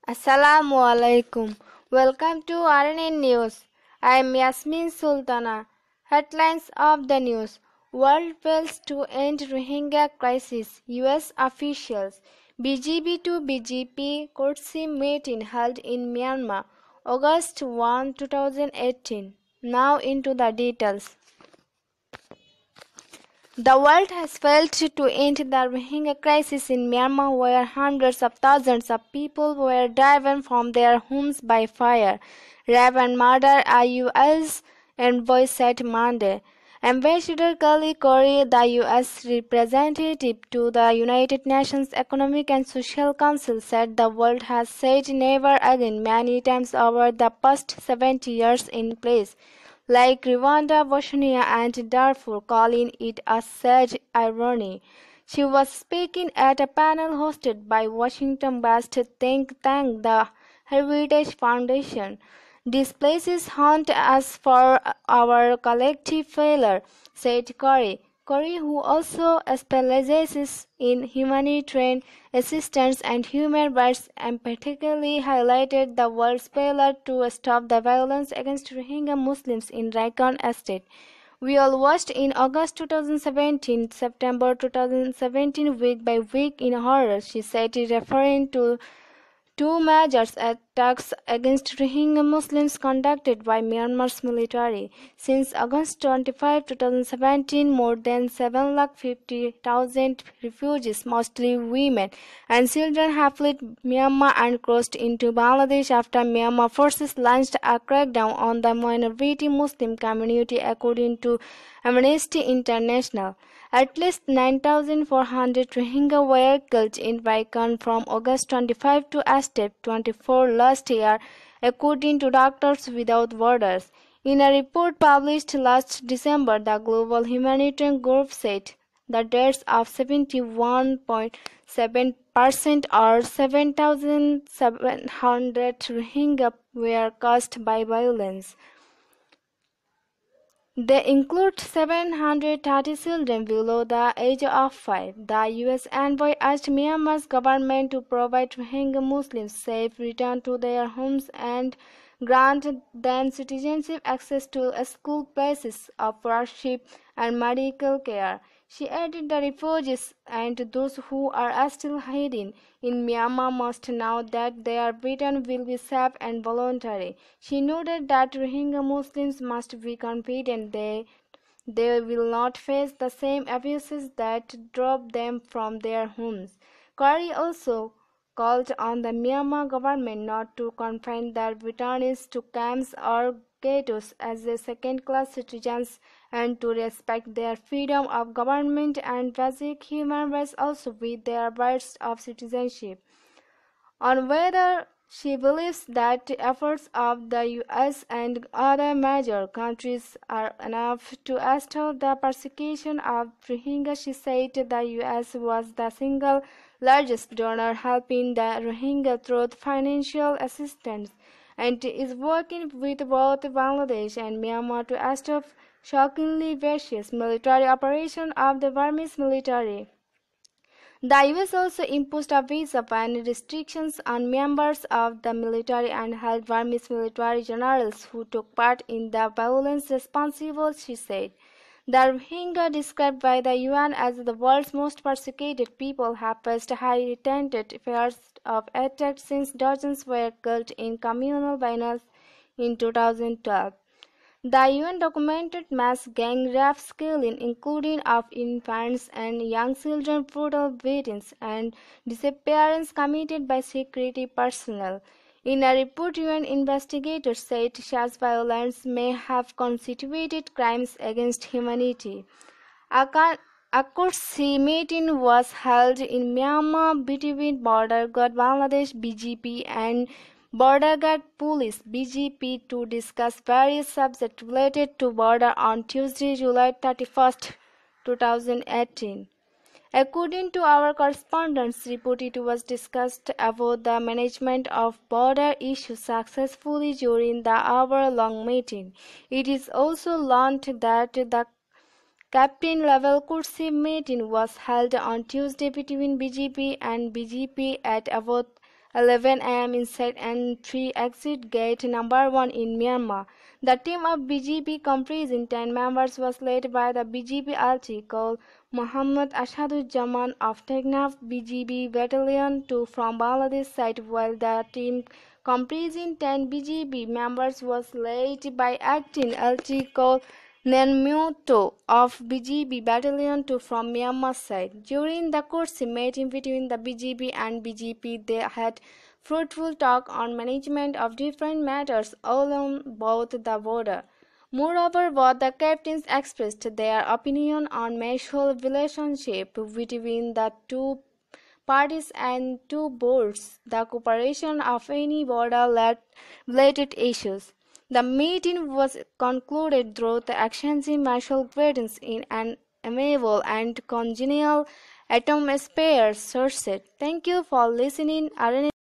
Assalamu alaikum. Welcome to RNN News. I am Yasmin Sultana. Headlines of the news. World fails to end Rohingya crisis. US officials. BGP to BGP courtesy meeting held in Myanmar. August 1, 2018. Now into the details. The world has failed to end the Rohingya crisis in Myanmar, where hundreds of thousands of people were driven from their homes by fire, rape and murder, a U.S. envoy said Monday. Ambassador Kelly Currie, the U.S. representative to the United Nations Economic and Social Council, said the world has said never again many times over the past 70 years in place, like Rwanda, Bosnia, and Darfur, calling it a sad irony. She was speaking at a panel hosted by Washington-based think tank the Heritage Foundation. These places haunt us for our collective failure, said Corey. Corey, who also specializes in humanitarian assistance and human rights, emphatically highlighted the world's failure to stop the violence against Rohingya Muslims in Rakhine State. We all watched in August 2017, September 2017, week by week in horror, she said, referring to two major attacks against Rohingya Muslims conducted by Myanmar's military. Since August 25, 2017, more than 750,000 refugees, mostly women and children, have fled Myanmar and crossed into Bangladesh after Myanmar forces launched a crackdown on the minority Muslim community, according to Amnesty International. At least 9,400 Rohingya were killed in Rakhine from August 25 to September 24 last year, according to Doctors Without Borders. In a report published last December, the global humanitarian group said the deaths of 71.7% or 7,700 Rohingya were caused by violence. They include 730 children below the age of 5. The U.S. envoy asked Myanmar's government to provide Rohingya Muslims safe return to their homes and grant them citizenship, access to school, places of worship, and medical care. She added the refugees and those who are still hiding in Myanmar must know that their return will be safe and voluntary. She noted that Rohingya Muslims must be confident they will not face the same abuses that drove them from their homes. Curry also called on the Myanmar government not to confine their returnees to camps or ghettos as second-class citizens and to respect their freedom of government and basic human rights, also with their rights of citizenship. On whether she believes that the efforts of the US and other major countries are enough to stop the persecution of Rohingya, she said the US was the single largest donor helping the Rohingya through financial assistance and is working with both Bangladesh and Myanmar to stop shockingly vicious military operation of the Burmese military. The US also imposed a visa ban restrictions on members of the military and held Burmese military generals who took part in the violence responsible, she said. The Rohingya, described by the UN as the world's most persecuted people, have faced heightened fears of attack since dozens were killed in communal violence in 2012. The UN documented mass gang rape, killing, including of infants and young children, brutal beatings, and disappearances committed by security personnel. In a report, UN investigators said such violence may have constituted crimes against humanity. A courtesy meeting was held in Myanmar between Border Guard Bangladesh (BGP) and Border Guard Police (BGP) to discuss various subjects related to border on Tuesday, July 31, 2018. According to our correspondent's report, it was discussed about the management of border issues successfully during the hour-long meeting. It is also learned that the captain-level courtesy meeting was held on Tuesday between BGP and BGP at about 11 a.m. inside entry exit gate number 1 in Myanmar. The team of BGP, comprising 10 members, was led by the BGP LT called Muhammad Ashaduজ্জামান of Teknaf BGP Battalion 2 from Bangladesh side, while the team comprising 10 BGP members was led by acting LT called Nenmuto of BGP Battalion 2 from Myanmar side. During the course meeting between the BGP and BGP, they had fruitful talk on management of different matters along both the border. Moreover, both the captains expressed their opinion on mutual relationship between the two parties and to boards the cooperation of any border-related issues. The meeting was concluded through the exchanging mutual greetings in an amiable and congenial atmosphere. Thank you for listening. RNN